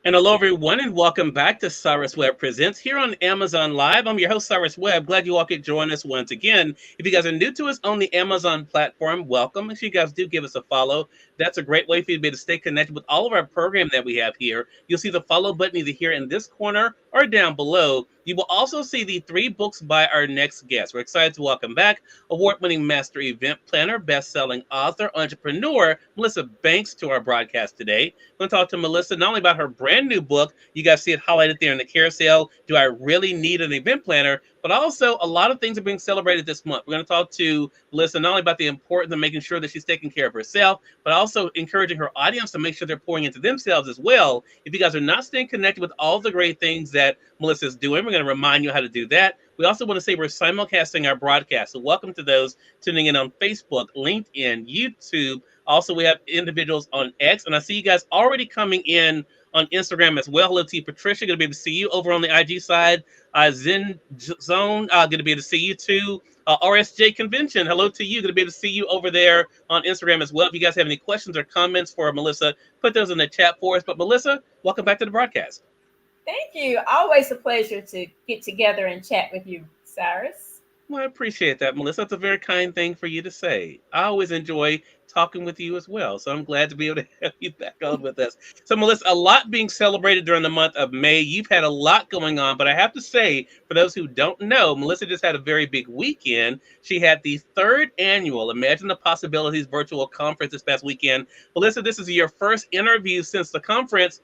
And hello, everyone, and welcome back to Cyrus Webb Presents here on Amazon Live. I'm your host, Cyrus Webb. Glad you all could join us once again. If you guys are new to us on the Amazon platform, welcome. If you guys do give us a follow, that's a great way for you to be able to stay connected with all of our program that we have here. You'll see the follow button either here in this corner or down below. You will also see the 3 books by our next guest. We're excited to welcome back award-winning master event planner, best-selling author, entrepreneur, Melissa Banks to our broadcast today. I'm going to talk to Melissa not only about her brand new book, you guys see it highlighted there in the carousel, Do I Really Need an Event Planner? But also, a lot of things are being celebrated this month. We're going to talk to Melissa not only about the importance of making sure that she's taking care of herself, but also encouraging her audience to make sure they're pouring into themselves as well. If you guys are not staying connected with all the great things that Melissa is doing, we're going to remind you how to do that. We also want to say we're simulcasting our broadcast. So welcome to those tuning in on Facebook, LinkedIn, YouTube. Also, we have individuals on X, and I see you guys already coming in on Instagram as well. Hello to you, Patricia. Going to be able to see you over on the IG side. Zen Zone, going to be able to see you too. RSJ Convention, hello to you. Going to be able to see you over there on Instagram as well. If you guys have any questions or comments for Melissa, put those in the chat for us. But Melissa, welcome back to the broadcast. Thank you. Always a pleasure to get together and chat with you, Cyrus. Well, I appreciate that, Melissa. That's a very kind thing for you to say. I always enjoy talking with you as well. So I'm glad to be able to have you back on with us. So, Melissa, a lot being celebrated during the month of May. You've had a lot going on, but I have to say, for those who don't know, Melissa just had a very big weekend. She had the 3rd annual Imagine the Possibilities virtual conference this past weekend. Melissa, this is your first interview since the conference.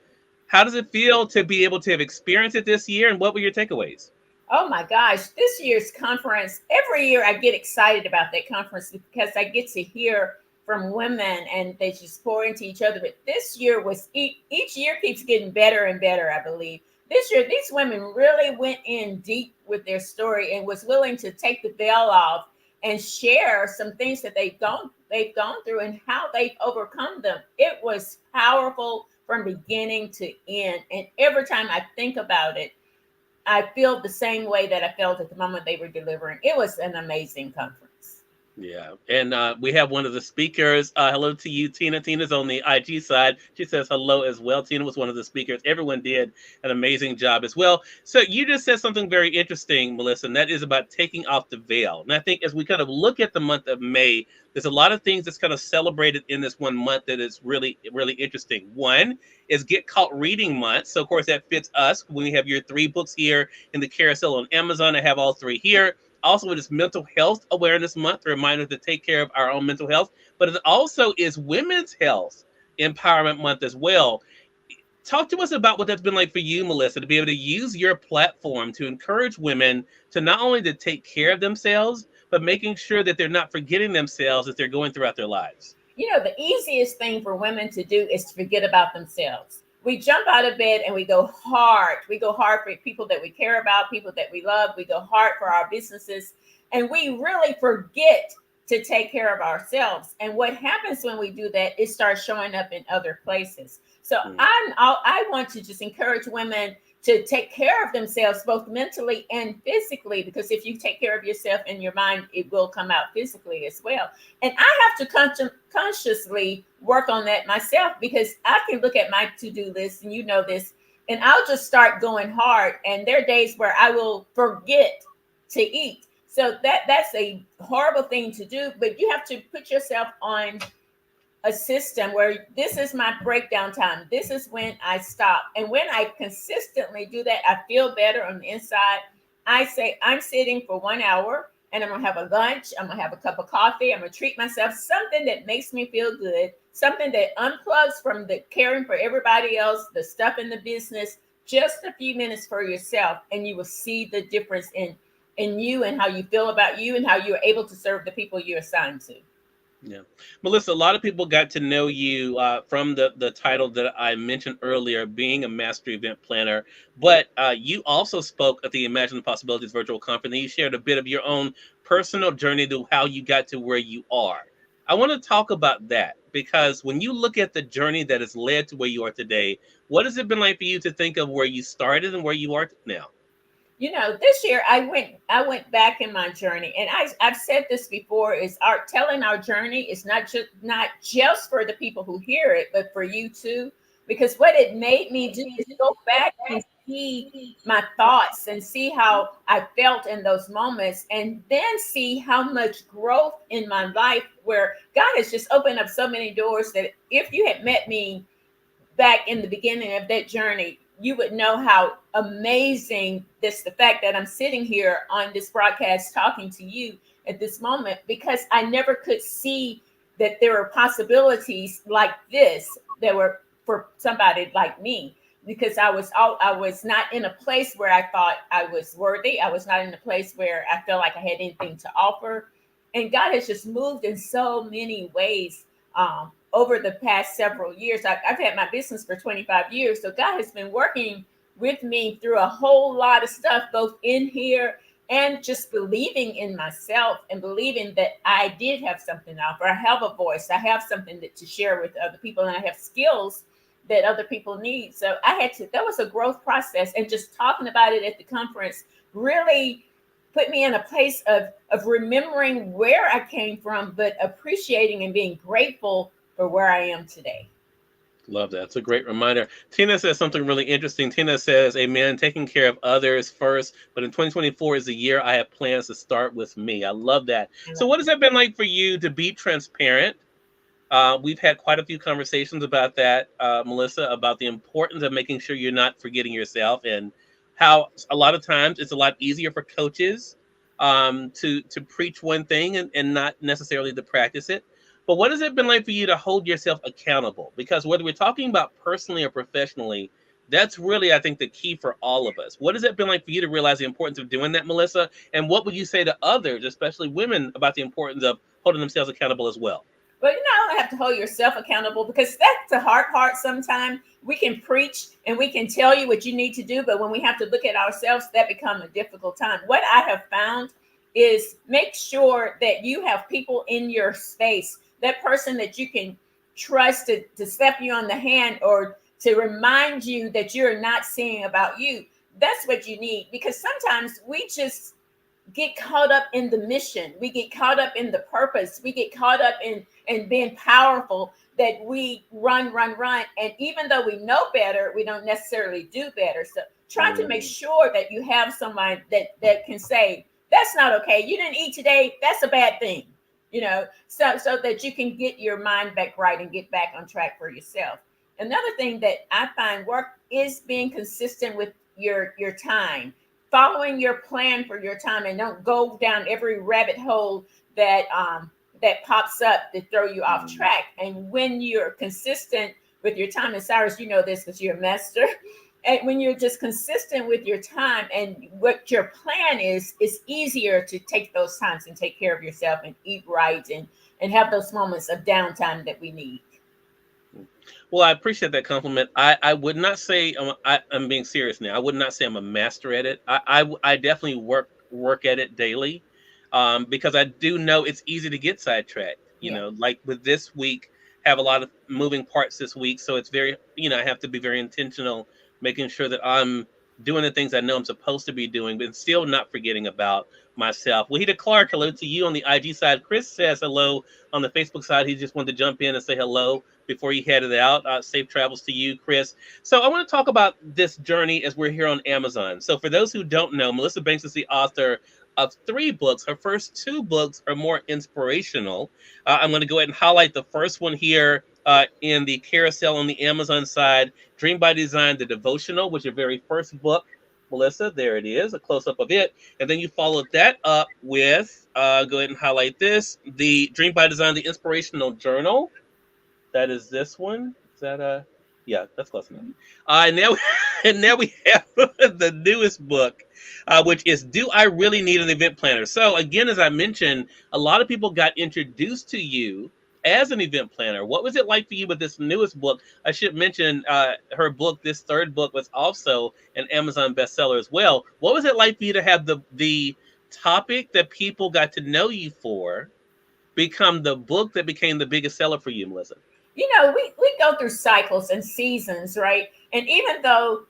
How does it feel to be able to have experienced it this year, and what were your takeaways? Oh my gosh, this year's conference, every year I get excited about that conference because I get to hear from women and they just pour into each other. But this year was, each year keeps getting better and better, I believe. This year, these women really went in deep with their story and was willing to take the veil off and share some things that they've gone through and how they've overcome them. It was powerful from beginning to end. And every time I think about it, I feel the same way that I felt at the moment they were delivering. It was an amazing conference. Yeah, and we have one of the speakers. Hello to you, Tina. Tina's on the IG side. She says hello as well. Tina was one of the speakers. Everyone did an amazing job as well. So you just said something very interesting, Melissa, and that is about taking off the veil. And I think as we kind of look at the month of May, there's a lot of things that's kind of celebrated in this one month that is really, really interesting. One is Get Caught Reading Month. So, of course, that fits us. We have your 3 books here in the carousel on Amazon. I have all 3 here. Also, it is Mental Health Awareness Month, a reminder to take care of our own mental health. But it also is Women's Health Empowerment Month as well. Talk to us about what that's been like for you, Melissa, to be able to use your platform to encourage women to not only to take care of themselves, but making sure that they're not forgetting themselves as they're going throughout their lives. You know, the easiest thing for women to do is to forget about themselves. We jump out of bed and we go hard. We go hard for people that we care about, people that we love. We go hard for our businesses. And we really forget to take care of ourselves. And what happens when we do that, it starts showing up in other places. So Mm. I want to just encourage women to take care of themselves, both mentally and physically, because if you take care of yourself and your mind, it will come out physically as well. And I have to consciously work on that myself because I can look at my to-do list, and you know this, and I'll just start going hard. And there are days where I will forget to eat. So that's a horrible thing to do, but you have to put yourself on a system where this is my breakdown time. This is when I stop. And when I consistently do that, I feel better on the inside. I say, I'm sitting for 1 hour and I'm going to have a lunch. I'm going to have a cup of coffee. I'm going to treat myself something that makes me feel good, something that unplugs from the caring for everybody else, the stuff in the business, just a few minutes for yourself. And you will see the difference in you and how you feel about you and how you're able to serve the people you're assigned to. Yeah. Melissa, a lot of people got to know you from the title that I mentioned earlier, being a master event planner. But you also spoke at the Imagine the Possibilities virtual conference, and you shared a bit of your own personal journey to how you got to where you are. I want to talk about that because when you look at the journey that has led to where you are today, what has it been like for you to think of where you started and where you are now? You know, this year I went back in my journey, and I've said this before: is telling our journey is not just for the people who hear it, but for you too. because what it made me do is go back and see my thoughts and see how I felt in those moments, and then see how much growth in my life, where God has just opened up so many doors that if you had met me back in the beginning of that journey, you would know how amazing this, the fact that I'm sitting here on this broadcast talking to you at this moment, because I never could see that there were possibilities like this that were for somebody like me, because I was not in a place where I thought I was worthy. I was not in a place where I felt like I had anything to offer. And God has just moved in so many ways over the past several years. I've had my business for 25 years. So God has been working with me through a whole lot of stuff, both in here and just believing in myself and believing that I did have something to offer. I have a voice. I have something to share with other people, and I have skills that other people need. So that was a growth process. And just talking about it at the conference really put me in a place of remembering where I came from, but appreciating and being grateful for where I am today. Love that. It's a great reminder. Tina says something really interesting. Tina says, Amen, taking care of others first, but in 2024 is the year I have plans to start with me. I love that. So, what has that been like for you to be transparent? We've had quite a few conversations about that, Melissa, about the importance of making sure you're not forgetting yourself, and how a lot of times it's a lot easier for coaches to preach one thing and not necessarily to practice it. But what has it been like for you to hold yourself accountable? Because whether we're talking about personally or professionally, that's really, I think, the key for all of us. What has it been like for you to realize the importance of doing that, Melissa? And what would you say to others, especially women, about the importance of holding themselves accountable as well? But you don't have to hold yourself accountable, because that's the hard part. Sometimes we can preach and we can tell you what you need to do, but when we have to look at ourselves, that becomes a difficult time. What I have found is make sure that you have people in your space, that person that you can trust to step you on the hand or to remind you that you're not seeing about you. That's what you need, because sometimes we just get caught up in the mission. We get caught up in the purpose. We get caught up in being powerful, that we run. And even though we know better, we don't necessarily do better. So try to make sure that you have someone that can say, that's not okay. You didn't eat today. That's a bad thing. So that you can get your mind back right and get back on track for yourself. Another thing that I find work is being consistent with your time, following your plan for your time, and don't go down every rabbit hole that pops up to throw you off track. And when you're consistent with your time, and Cyrus, you know this because you're a master, and when you're just consistent with your time and what your plan is, it's easier to take those times and take care of yourself and eat right and have those moments of downtime that we need. Well, I appreciate that compliment. I would not say I'm being serious now. I would not say I'm a master at it. I definitely work at it daily, because I do know it's easy to get sidetracked. Yeah. Like with this week, have a lot of moving parts this week, so it's very, I have to be very intentional, making sure that I'm doing the things I know I'm supposed to be doing, but still not forgetting about myself. Wahida Clark, hello to you on the IG side. Chris says hello on the Facebook side. He just wanted to jump in and say hello before he headed out. Safe travels to you, Chris. So I want to talk about this journey as we're here on Amazon. So for those who don't know, Melissa Banks is the author of 3 books. Her first 2 books are more inspirational. I'm going to go ahead and highlight the first one here in the carousel on the Amazon side, Dream by Design, the devotional, which is your very first book. Melissa, there it is, a close-up of it. And then you followed that up with, go ahead and highlight this, the Dream by Design, the inspirational journal. That is this one. Is that yeah, that's close enough. And now, and now we have the newest book, which is "Do I Really Need an Event Planner?" So again, as I mentioned, a lot of people got introduced to you as an event planner. What was it like for you with this newest book? I should mention her book. This third book was also an Amazon bestseller as well. What was it like for you to have the topic that people got to know you for become the book that became the biggest seller for you, Melissa? We go through cycles and seasons, right? And even though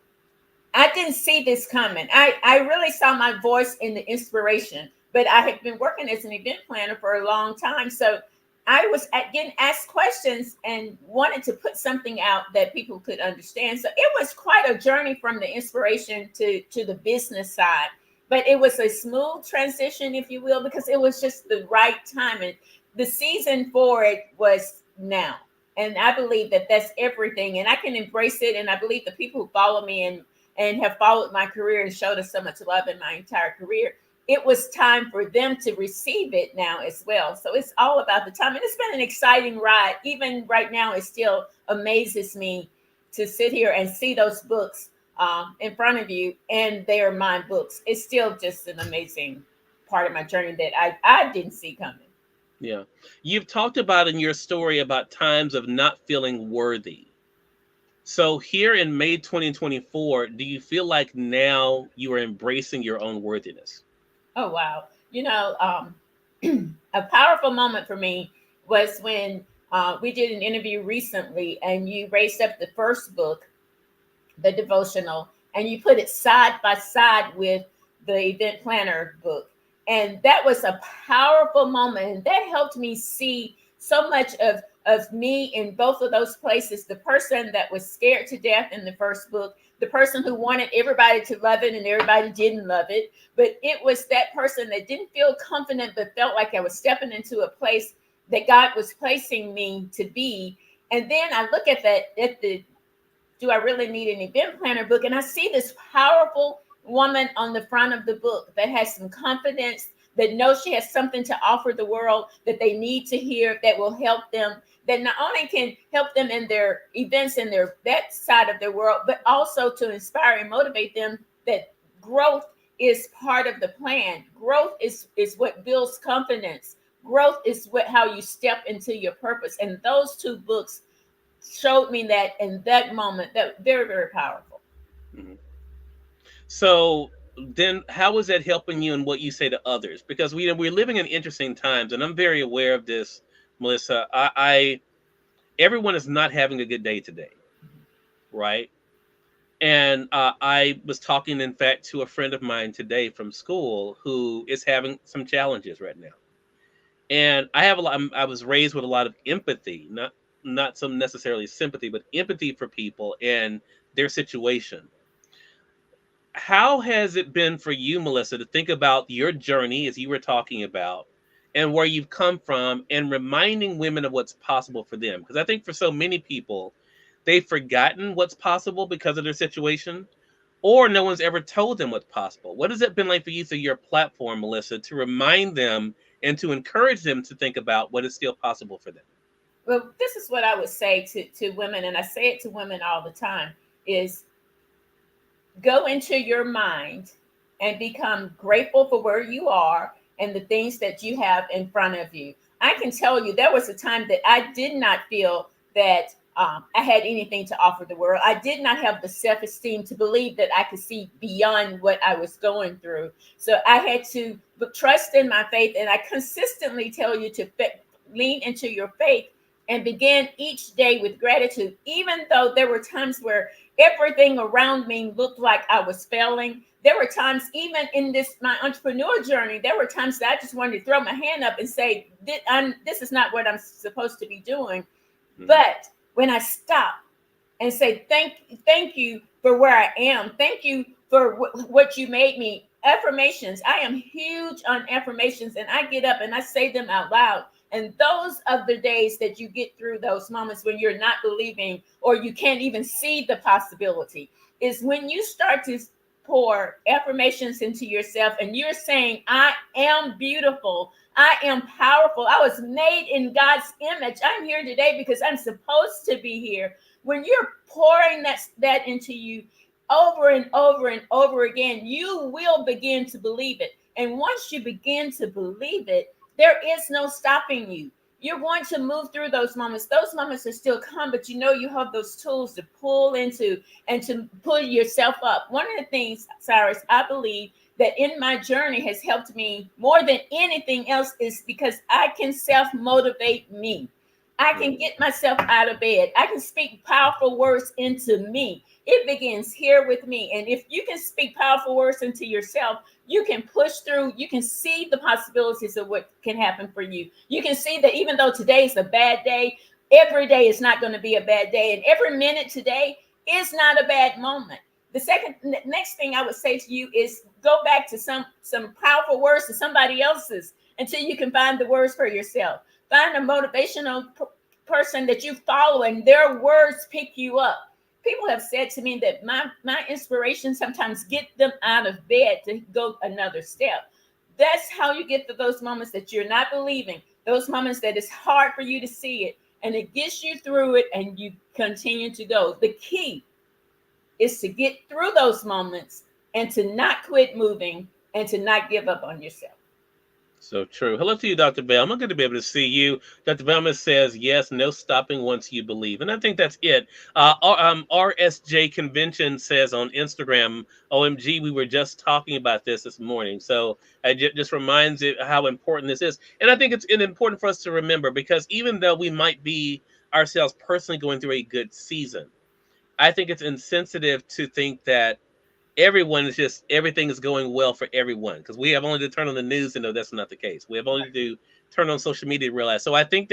I didn't see this coming, I really saw my voice in the inspiration, but I had been working as an event planner for a long time. So I was getting asked questions and wanted to put something out that people could understand. So it was quite a journey from the inspiration to the business side. But it was a smooth transition, if you will, because it was just the right time. And the season for it was now. And I believe that that's everything. And I can embrace it. And I believe the people who follow me and have followed my career and showed us so much love in my entire career, it was time for them to receive it now as well. So it's all about the time. And it's been an exciting ride. Even right now, it still amazes me to sit here and see those books in front of you, and they are my books. It's still just an amazing part of my journey that I didn't see coming. Yeah. You've talked about in your story about times of not feeling worthy. So here in May 2024, do you feel like now you are embracing your own worthiness? Oh, wow. A powerful moment for me was when we did an interview recently, and you raised up the first book, the devotional, and you put it side by side with the event planner book. And that was a powerful moment. And that helped me see so much of me in both of those places. The person that was scared to death in the first book, the person who wanted everybody to love it and everybody didn't love it. But it was that person that didn't feel confident, but felt like I was stepping into a place that God was placing me to be. And then I look at that, at the do I really need an event planner book? And I see this powerful woman on the front of the book that has some confidence, that knows she has something to offer the world that they need to hear, that will help them, that not only can help them in their events and their that side of their world, but also to inspire and motivate them that growth is part of the plan. Growth is what builds confidence. Growth is what how you step into your purpose. And those two books showed me that in that moment, that very, very powerful. Mhm. So then how is that helping you in what you say to others? Because we're living in interesting times, and I'm very aware of this, Melissa. I everyone is not having a good day today, right? And I was talking, in fact, to a friend of mine today from school who is having some challenges right now. And I have a lot. I was raised with a lot of empathy, not some necessarily sympathy, but empathy for people and their situation. How has it been for you, Melissa, to think about your journey as you were talking about and where you've come from and reminding women of what's possible for them? Because I think for so many people, they've forgotten what's possible because of their situation, or no one's ever told them what's possible. What has it been like for you through your platform, Melissa, to remind them and to encourage them to think about what is still possible for them? Well, this is what I would say to women, and I say it to women all the time, is go into your mind and become grateful for where you are and the things that you have in front of you. I can tell you there was a time that I did not feel that I had anything to offer the world. I did not have the self esteem to believe that I could see beyond what I was going through. So I had to trust in my faith. And I consistently tell you to lean into your faith and begin each day with gratitude, even though there were times where everything around me looked like I was failing. There were times, even in this my entrepreneur journey, there were times that I just wanted to throw my hand up and say, "This is not what I'm supposed to be doing." Mhm. But when I stop and say, thank you for where I am. Thank you for what you made me. Affirmations. I am huge on affirmations, and I get up and I say them out loud. And those are the days that you get through those moments when you're not believing or you can't even see the possibility, is when you start to pour affirmations into yourself and you're saying, I am beautiful. I am powerful. I was made in God's image. I'm here today because I'm supposed to be here. When you're pouring that into you over and over and over again, you will begin to believe it. And once you begin to believe it, there is no stopping you. You're going to move through those moments. Those moments are still come, but you know you have those tools to pull into and to pull yourself up. One of the things, Cyrus, I believe that in my journey has helped me more than anything else is because I can self-motivate me. I can get myself out of bed. I can speak powerful words into me. It begins here with me. And if you can speak powerful words into yourself, you can push through. You can see the possibilities of what can happen for you. You can see that even though today is a bad day, every day is not going to be a bad day. And every minute today is not a bad moment. The next thing I would say to you is go back to some powerful words to somebody else's until you can find the words for yourself. Find a motivational person that you follow and their words pick you up. People have said to me that my inspiration sometimes get them out of bed to go another step. That's how you get to those moments that you're not believing, those moments that it's hard for you to see it, and it gets you through it and you continue to go. The key is to get through those moments and to not quit moving and to not give up on yourself. So true. Hello to you, Dr. Bell. I'm good to be able to see you. Dr. Bellman says, yes, no stopping once you believe. And I think that's it. RSJ Convention says on Instagram, OMG, we were just talking about this morning. So it just reminds it how important this is. And I think it's important for us to remember, because even though we might be ourselves personally going through a good season, I think it's insensitive to think that everything is going well for everyone, because we have only to turn on the news to know that's not the case. We have only to turn on social media to realize. So I think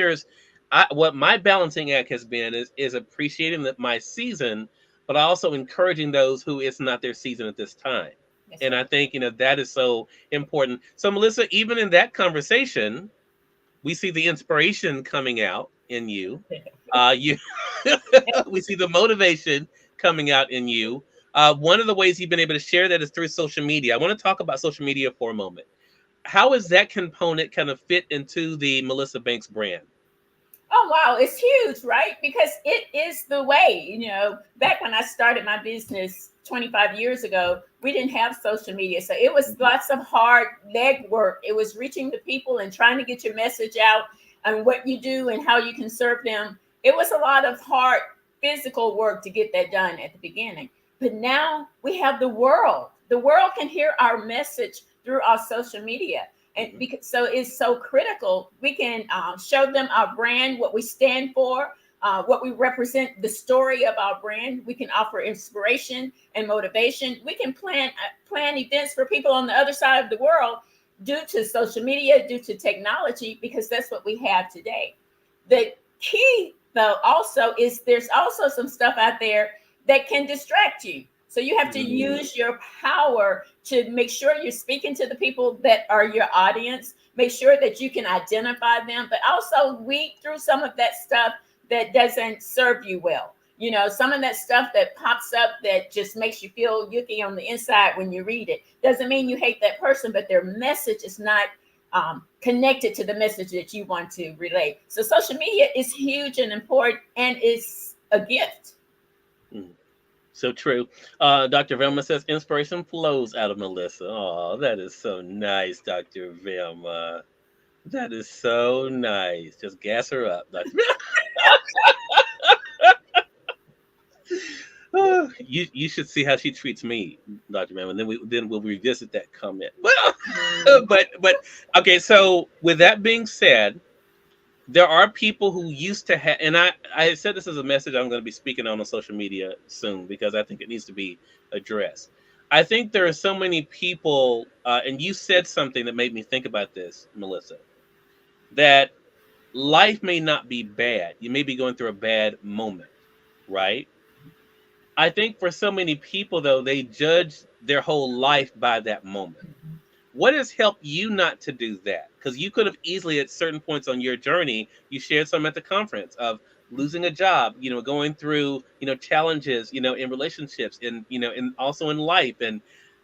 what my balancing act has been is appreciating my season, but also encouraging those who it's not their season at this time. That's And right. I think that is so important. So Melissa, even in that conversation, we see the inspiration coming out in you. You we see the motivation coming out in you. One of the ways you've been able to share that is through social media. I want to talk about social media for a moment. How is that component kind of fit into the Melissa Banks brand? Oh wow, it's huge, right? Because it is the way, back when I started my business 25 years ago, we didn't have social media. So it was Mhm. lots of hard leg work. It was reaching the people and trying to get your message out and what you do and how you can serve them. It was a lot of hard physical work to get that done at the beginning. But now we have the world. The world can hear our message through our social media, and Mhm. because so it's so critical. We can show them our brand, what we stand for, what we represent, the story of our brand. We can offer inspiration and motivation. We can plan events for people on the other side of the world due to social media, due to technology, because that's what we have today. The key, though, also is there's also some stuff out there that can distract you. So you have to Mhm. use your power to make sure you're speaking to the people that are your audience. Make sure that you can identify them, but also weed through some of that stuff that doesn't serve you well. Some of that stuff that pops up that just makes you feel yucky on the inside when you read it doesn't mean you hate that person, but their message is not connected to the message that you want to relay. So social media is huge and important, and it's a gift. Mhm. So true. Dr. Velma says inspiration flows out of Melissa. Oh, that is so nice, Dr. Velma. That is so nice. Just gas her up, Dr. You should see how she treats me, Dr. Velma. And then we'll revisit that comment. Well, but okay. So with that being said, there are people who used to have, and I said this as a message I'm going to be speaking on social media soon, because I think it needs to be addressed. I think there are so many people, and you said something that made me think about this, Melissa, that life may not be bad. You may be going through a bad moment, right? I think for so many people, though, they judge their whole life by that moment. What has helped you not to do that? Because you could have easily, at certain points on your journey, you shared some at the conference of losing a job, going through, challenges, in relationships, and also in life. And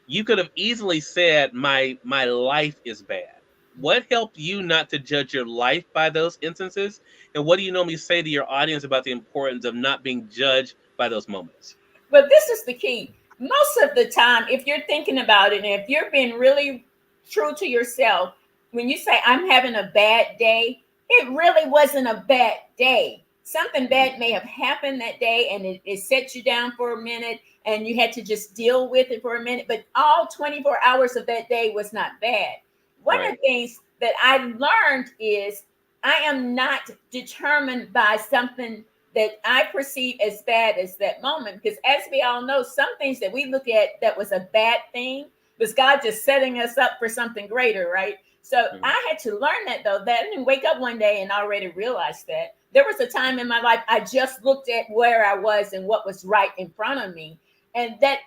you could have easily said, my life is bad. What helped you not to judge your life by those instances? And what do you normally say to your audience about the importance of not being judged by those moments? But this is the key. Most of the time, if you're thinking about it and if you're being really true to yourself, when you say, I'm having a bad day, it really wasn't a bad day. Something Mhm. bad may have happened that day and it set you down for a minute and you had to just deal with it for a minute. But all 24 hours of that day was not bad. One of Right. the things that I learned is I am not determined by something that I perceive as bad as that moment. Because as we all know, some things that we look at that was a bad thing was God just setting us up for something greater, right? So Mhm. I had to learn that though. That I didn't wake up one day and already realize that. There was a time in my life I just looked at where I was and what was right in front of me. And that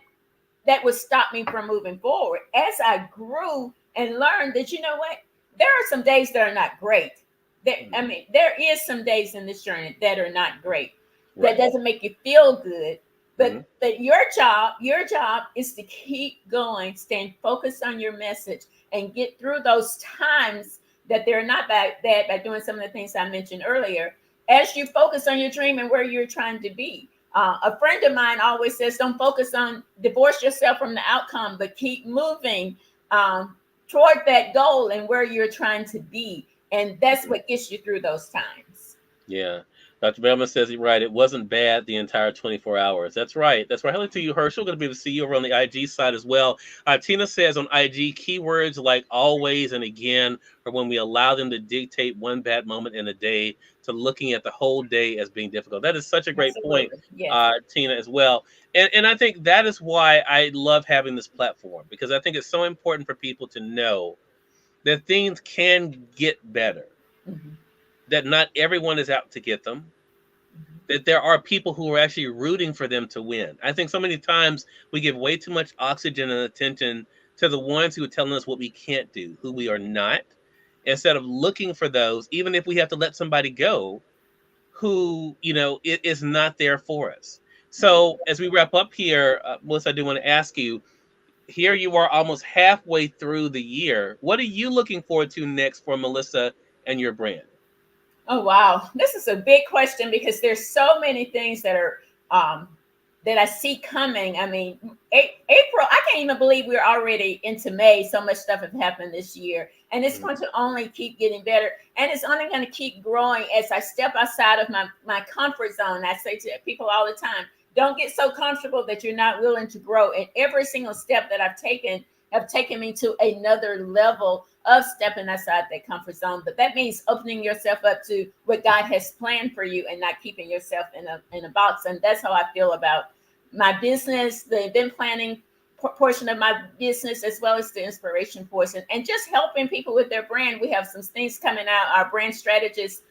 would stop me from moving forward. As I grew and learned that, you know what, there are some days that are not great. I Mhm. mean, there is some days in this journey that are not great. That Right. doesn't make you feel good. Mhm. But your job is to keep going, staying focused on your message, and get through those times that they're not bad by doing some of the things I mentioned earlier. As you focus on your dream and where you're trying to be, a friend of mine always says, don't focus on, divorce yourself from the outcome, but keep moving toward that goal and where you're trying to be. And that's Mhm. what gets you through those times. Yeah. Dr. Bellman says it right. It wasn't bad the entire 24 hours. That's right. That's right. Hello to you, Herschel. Going to be able to see you over on the IG side as well. Tina says on IG, keywords like always and again are when we allow them to dictate one bad moment in a day to looking at the whole day as being difficult. That is such a great point, Absolutely. Yes. Tina, as well. And I think that is why I love having this platform, because I think it's so important for people to know that things can get better, Mhm. that not everyone is out to get them, that there are people who are actually rooting for them to win. I think so many times we give way too much oxygen and attention to the ones who are telling us what we can't do, who we are not, instead of looking for those, even if we have to let somebody go, who, it is not there for us. So as we wrap up here, Melissa, I do want to ask you, here you are almost halfway through the year. What are you looking forward to next for Melissa and your brand? Oh wow, this is a big question because there's so many things um, that I see coming. I mean, April, I can't even believe we're already into May. So much stuff has happened this year, and it's Mhm. going to only keep getting better, and it's only going to keep growing as I step outside of my comfort zone. I say to people all the time, don't get so comfortable that you're not willing to grow. And every single step that I've taken have taken me to another level of stepping outside that comfort zone. But that means opening yourself up to what God has planned for you and not keeping yourself in a box. And that's how I feel about my business, the event planning portion of my business, as well as the inspiration portion, and just helping people with their brand. We have some things coming out. Our brand strategist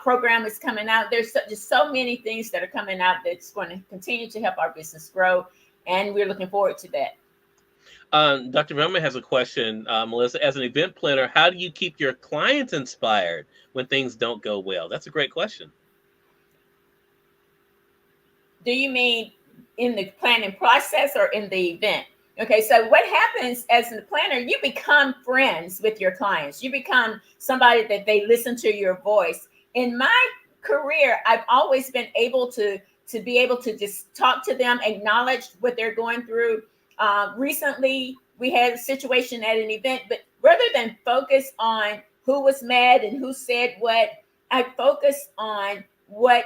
program is coming out. There's just so many things that are coming out that's going to continue to help our business grow. And we're looking forward to that. Dr. Velma has a question, Melissa. As an event planner, how do you keep your clients inspired when things don't go well? That's a great question. Do you mean in the planning process or in the event? Okay, so what happens as a planner, you become friends with your clients. You become somebody that they listen to your voice. In my career, I've always been able to be able to just talk to them, acknowledge what they're going through. Recently, we had a situation at an event, but rather than focus on who was mad and who said what, I focus on what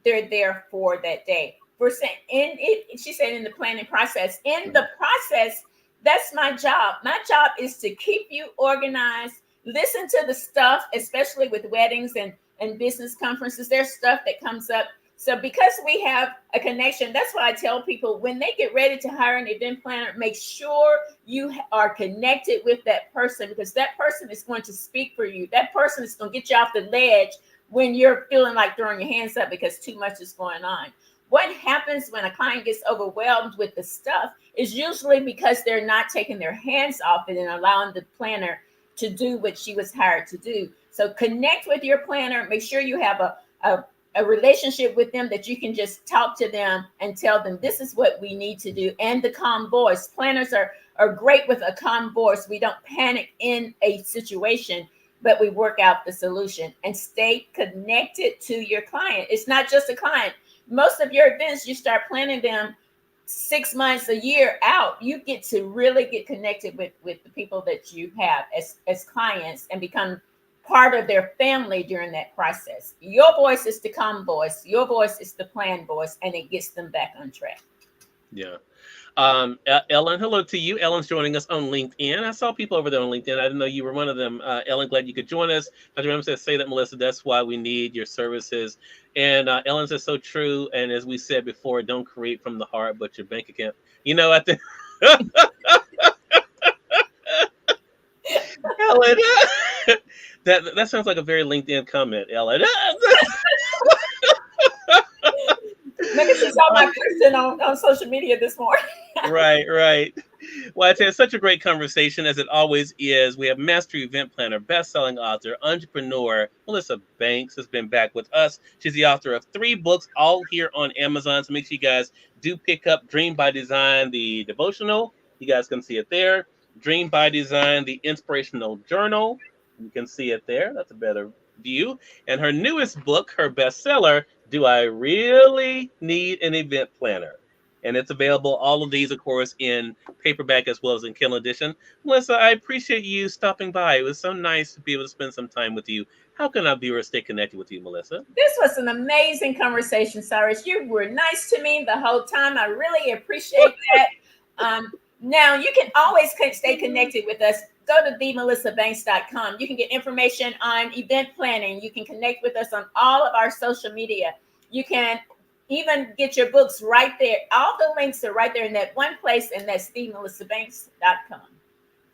they're there for that day. We're saying in it, she said in the planning process. In Mhm. the process, that's my job. My job is to keep you organized, listen to the stuff, especially with weddings and business conferences. There's stuff that comes up. So because we have a connection, that's why I tell people when they get ready to hire an event planner, make sure you are connected with that person, because that person is going to speak for you. That person is going to get you off the ledge when you're feeling like throwing your hands up because too much is going on. What happens when a client gets overwhelmed with the stuff is usually because they're not taking their hands off it and allowing the planner to do what she was hired to do. So connect with your planner. Make sure you have a relationship with them that you can just talk to them and tell them this is what we need to do. And the calm voice. Planners are great with a calm voice. We don't panic in a situation, but we work out the solution and stay connected to your client. It's not just a client. Most of your events, you start planning them 6 months, a year out. You get to really get connected with the people that you have as clients and become part of their family during that process. Your voice is the calm voice. Your voice is the planned voice, and it gets them back on track. Yeah. Ellen, hello to you. Ellen's joining us on LinkedIn. I saw people over there on LinkedIn. I didn't know you were one of them. Ellen, glad you could join us. Dr. Rem says, say that, Melissa. That's why we need your services. And Ellen says, so true. And as we said before, don't create from the heart, but your bank account. I think, Ellen, that sounds like a very LinkedIn comment, Ellen. Maybe she saw my question on social media this morning. Right. Well, it's such a great conversation, as it always is. We have master event planner, best-selling author, entrepreneur, Melissa Banks has been back with us. She's the author of 3 books, all here on Amazon. So make sure you guys do pick up Dream by Design, the devotional. You guys can see it there. Dream by Design, the inspirational journal. You can see it there. That's a better view. And her newest book, her bestseller, Do I Really Need an Event Planner? And it's available, all of these, of course, in paperback as well as in Kindle edition. Melissa, I appreciate you stopping by. It was so nice to be able to spend some time with you. How can our viewers stay connected with you, Melissa? This was an amazing conversation, Cyrus. You were nice to me the whole time. I really appreciate that. Now, you can always stay connected with us. Go to themelissabanks.com. You can get information on event planning. You can connect with us on all of our social media. You can even get your books right there. All the links are right there in that one place, and that's themelissabanks.com.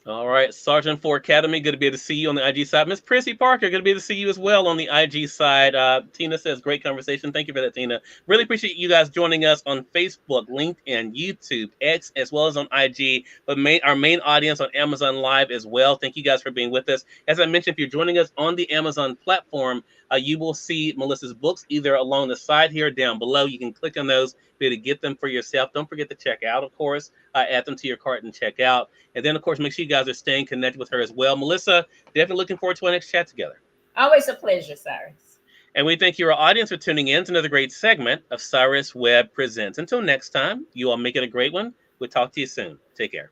All right, Sergeant 4 Academy, good to be able to see you on the IG side. Miss Prissy Parker, good to be able to see you as well on the IG side. Tina says, great conversation. Thank you for that, Tina. Really appreciate you guys joining us on Facebook, LinkedIn, YouTube, X, as well as on IG, but our main audience on Amazon Live as well. Thank you guys for being with us. As I mentioned, if you're joining us on the Amazon platform, you will see Melissa's books either along the side here or down below. You can click on those, be able to get them for yourself. Don't forget to check out, of course. Add them to your cart and check out. And then, of course, make sure you guys are staying connected with her as well. Melissa, definitely looking forward to our next chat together. Always a pleasure, Cyrus. And we thank you, our audience, for tuning in to another great segment of Cyrus Webb Presents. Until next time, you all make it a great one. We'll talk to you soon. Take care.